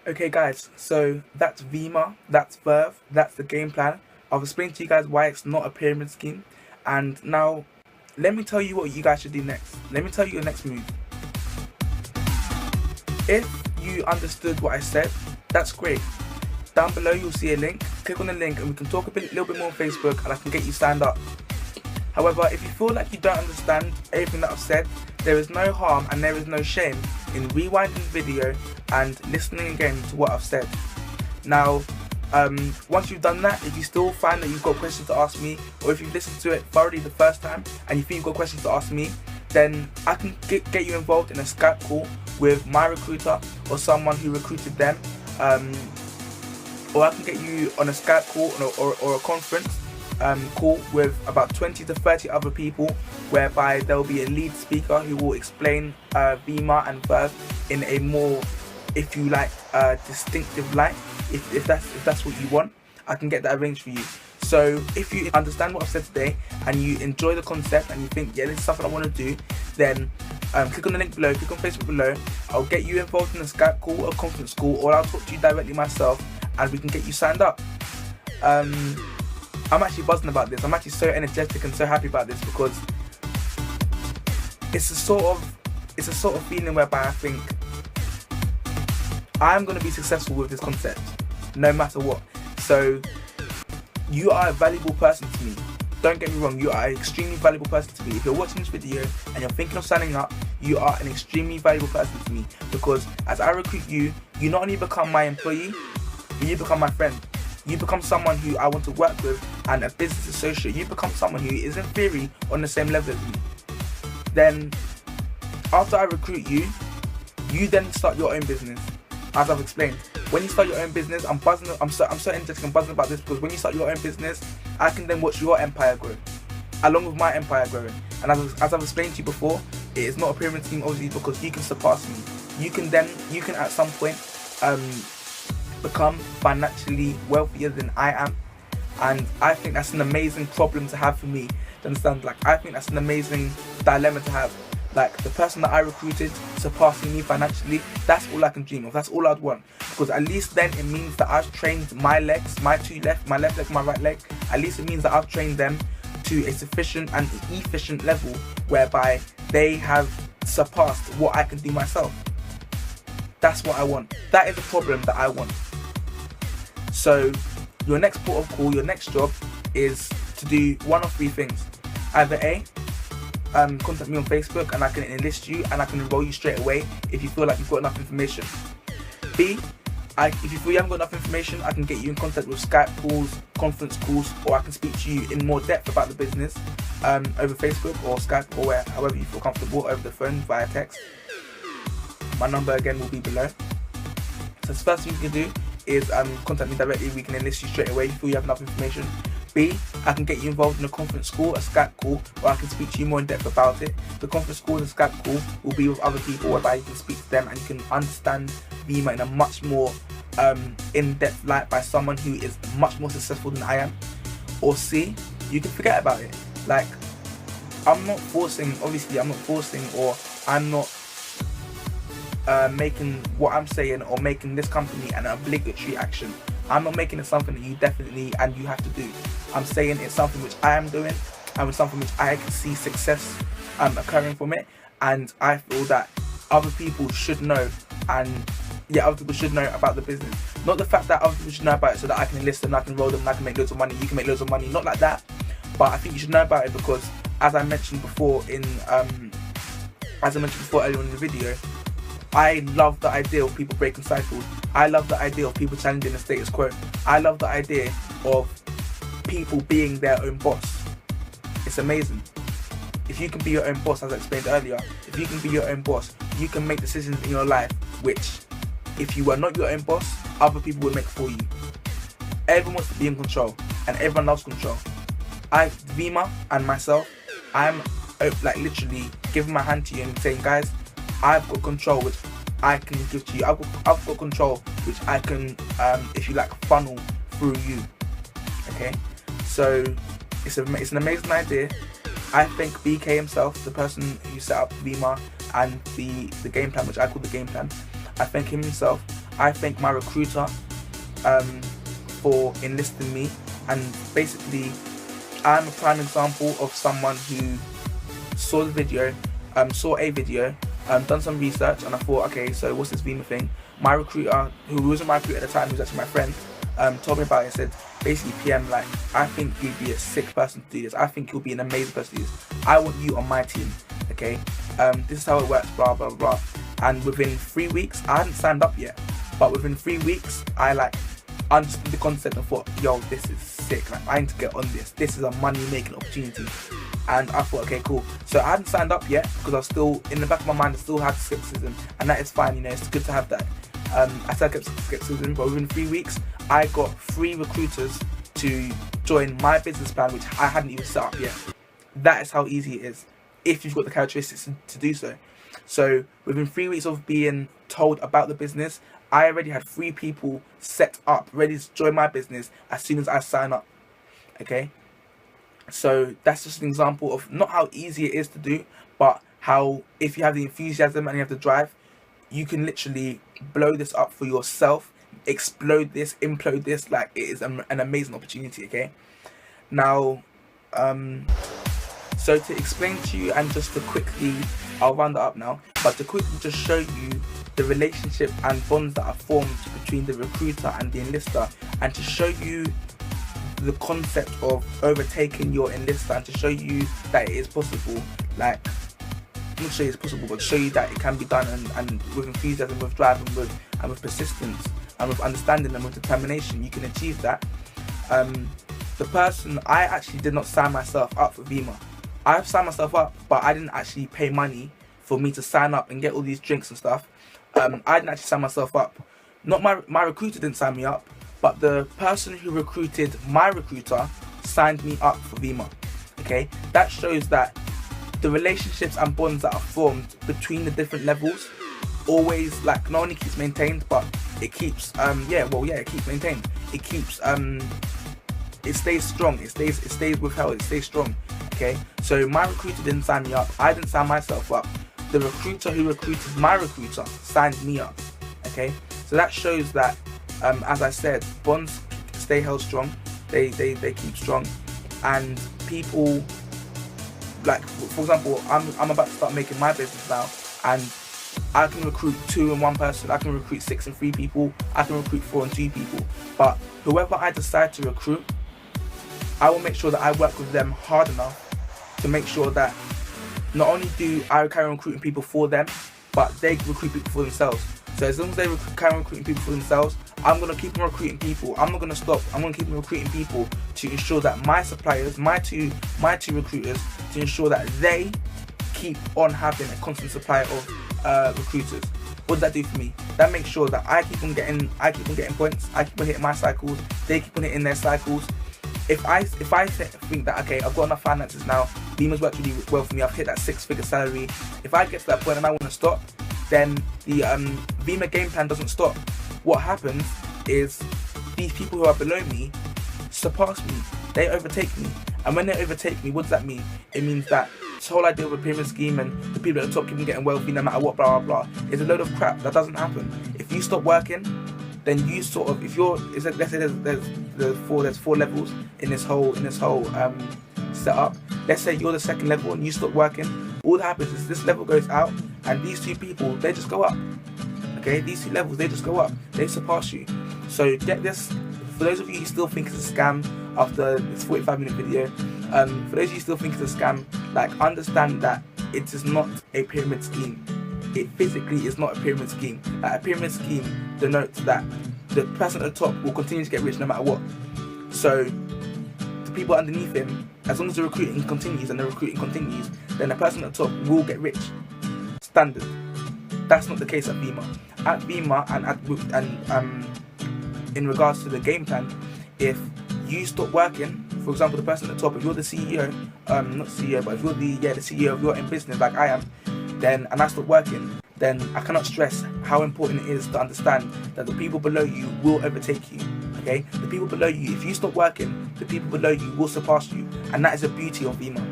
Okay guys, so that's Veema, that's Verve, that's the game plan. I've explained to you guys why it's not a pyramid scheme, and now let me tell you what you guys should do next. Let me tell you your next move. If you understood what I said, that's great. Down below you'll see a link. Click on the link and we can talk a little bit more on Facebook and I can get you signed up. However, if you feel like you don't understand everything that I've said, there is no harm and there is no shame in rewinding the video and listening again to what I've said. Now, once you've done that, if you still find that you've got questions to ask me, or if you've listened to it thoroughly the first time and you think you've got questions to ask me, then I can get you involved in a Skype call with my recruiter or someone who recruited them, or I can get you on a Skype call or a conference call with about 20 to 30 other people, whereby there will be a lead speaker who will explain Veema and Verve in a more, if you like, distinctive light. If that's what you want, I can get that arranged for you. So if you understand what I've said today and you enjoy the concept and you think, yeah, this is something I want to do, then click on the link below, click on Facebook below. I'll get you involved in a Skype call or conference call, or I'll talk to you directly myself and we can get you signed up. I'm actually buzzing about this. I'm actually so energetic and so happy about this because it's a sort of feeling whereby I think I'm going to be successful with this concept no matter what. So you are a valuable person to me. Don't get me wrong, you are an extremely valuable person to me. If you're watching this video and you're thinking of signing up, you are an extremely valuable person to me, because as I recruit you, you not only become my employee, but you become my friend. You become someone who I want to work with and a business associate. You become someone who is in theory on the same level as me. Then after I recruit you, you then start your own business. As I've explained, when you start your own business, I'm so energetic and buzzing about this, because when you start your own business, I can then watch your empire grow along with my empire growing. And as I've explained to you before, it is not a pyramid scheme obviously, because you can surpass me. You can at some point become financially wealthier than I am, and I think that's an amazing problem to have for me. Do you understand? Like, I think that's an amazing dilemma to have. Like, the person that I recruited surpassing me financially, that's all I can dream of. That's all I'd want, because at least then it means that I've trained my legs, my left leg, my right leg. At least it means that I've trained them to a sufficient and efficient level whereby they have surpassed what I can do myself. That's what I want. That is a problem that I want. So your next port of call, your next job is to do one of three things. Either A, contact me on Facebook and I can enlist you and I can enroll you straight away if you feel like you've got enough information. B, if you feel you haven't got enough information, I can get you in contact with Skype calls, conference calls, or I can speak to you in more depth about the business over Facebook or Skype, or however you feel comfortable, over the phone, via text. My number again will be below. So the first thing you can do is contact me directly. We can enlist you straight away if you feel you have enough information. B, I can get you involved in a conference call, a Skype call, or I can speak to you more in depth about it. The conference call and Skype call will be with other people, whereby you can speak to them and you can understand Veema in a much more in-depth light by someone who is much more successful than I am. Or C, you can forget about it. Like, I'm not forcing, or I'm not making what I'm saying or making this company an obligatory action. I'm not making it something that you definitely and you have to do. I'm saying it's something which I am doing, and it's something which I can see success occurring from it, and I feel that other people should know, and other people should know about the business. Not the fact that other people should know about it so that I can enlist them, I can roll them, and I can make loads of money, you can make loads of money, not like that. But I think you should know about it because, as I mentioned before earlier in the video, I love the idea of people breaking cycles. I love the idea of people challenging the status quo. I love the idea of people being their own boss. It's amazing. If you can be your own boss, as I explained earlier, if you can be your own boss, you can make decisions in your life which, if you were not your own boss, other people would make for you. Everyone wants to be in control, and everyone loves control. Veema and myself, I'm like literally giving my hand to you and saying, guys, I've got control which I can give to you. I've got control which I can, if you like, funnel through you. Okay, so it's an amazing idea. I think BK himself, the person who set up Veema and the game plan, which I call the game plan, I thank him himself. I thank my recruiter for enlisting me, and basically I'm a prime example of someone who saw a video, done some research, and I thought, okay, so what's this Veema thing? My recruiter, who wasn't my recruiter at the time, who was actually my friend, told me about it and said, basically, PM, like, I think you'd be a sick person to do this. I think you'll be an amazing person to do this. I want you on my team, okay? This is how it works, blah, blah, blah. And within 3 weeks, I hadn't signed up yet, but within 3 weeks, I, like, understood the concept and thought, yo, this is sick. Like, I need to get on this. This is a money-making opportunity. And I thought, okay, cool. So I hadn't signed up yet because I was still, in the back of my mind, I still had skepticism. And that is fine, you know, it's good to have that. I still kept skepticism, but within 3 weeks, I got 3 recruiters to join my business plan, which I hadn't even set up yet. That is how easy it is, if you've got the characteristics to do so. So within 3 weeks of being told about the business, I already had 3 people set up, ready to join my business as soon as I sign up, okay? So that's just an example of not how easy it is to do, but how if you have the enthusiasm and you have the drive, you can literally blow this up for yourself, explode this, implode this. Like, it is an amazing opportunity, okay? Now, so to explain to you, and just to quickly, I'll round that up now, but to quickly just show you the relationship and bonds that are formed between the recruiter and the enlister, and to show you the concept of overtaking your enlister, and to show you that it is possible. Like, not to show you it's possible, but to show you that it can be done, and with enthusiasm, with drive, and with persistence, and with understanding, and with determination, you can achieve that. The person, I actually did not sign myself up for Veema. I've signed myself up, but I didn't actually pay money for me to sign up and get all these drinks and stuff. I didn't actually sign myself up. Not my recruiter didn't sign me up, but the person who recruited my recruiter signed me up for Veema. Okay, that shows that the relationships and bonds that are formed between the different levels always, like, not only keeps maintained, but it keeps it keeps maintained. It keeps it stays strong. It stays withheld. It stays strong. Okay, so my recruiter didn't sign me up. I didn't sign myself up. The recruiter who recruited my recruiter signed me up. Okay, so that shows that, as I said, bonds stay held strong. They keep strong, and people, like, for example, I'm about to start making my business now, and I can recruit 2 and 1 person. I can recruit 6 and 3 people. I can recruit 4 and 2 people. But whoever I decide to recruit, I will make sure that I work with them hard enough to make sure that not only do I carry on recruiting people for them, but they recruit people for themselves. So as long as they carry on recruiting people for themselves, I'm going to keep on recruiting people. I'm not going to stop. I'm going to keep on recruiting people to ensure that my suppliers, my two recruiters, to ensure that they keep on having a constant supply of recruiters. What does that do for me? That makes sure that I keep on getting points. I keep on hitting my cycles. They keep on hitting their cycles. If I think that, okay, I've got enough finances now, Veema's worked really well for me, I've hit that 6-figure salary. If I get to that point and I want to stop, then the Veema game plan doesn't stop. What happens is these people who are below me surpass me. They overtake me. And when they overtake me, what does that mean? It means that this whole idea of a pyramid scheme and the people at the top keep on getting wealthy no matter what, blah, blah, blah, is a load of crap. That doesn't happen. If you stop working, then you sort of, if you're, let's say there's 4 levels in this whole setup. Let's say you're the 2nd level and you stop working. All that happens is this level goes out, and these 2 people, they just go up. Okay, these 2 levels, they just go up. They surpass you. So get this, for those of you who still think it's a scam after this 45-minute video, for those of you who still think it's a scam, like, understand that it is not a pyramid scheme. It physically is not a pyramid scheme. Like, a pyramid scheme denotes that the person at the top will continue to get rich no matter what. So the people underneath him, as long as the recruiting continues, then the person at the top will get rich. Standard. That's not the case at Veema. At Veema and in regards to the game plan, if you stop working, for example, the person at the top, if you're the CEO, not CEO, but if you're the CEO of your own business like I am, then, and I stop working, then I cannot stress how important it is to understand that the people below you will overtake you. Okay, the people below you, if you stop working, the people below you will surpass you, and that is the beauty of Veema.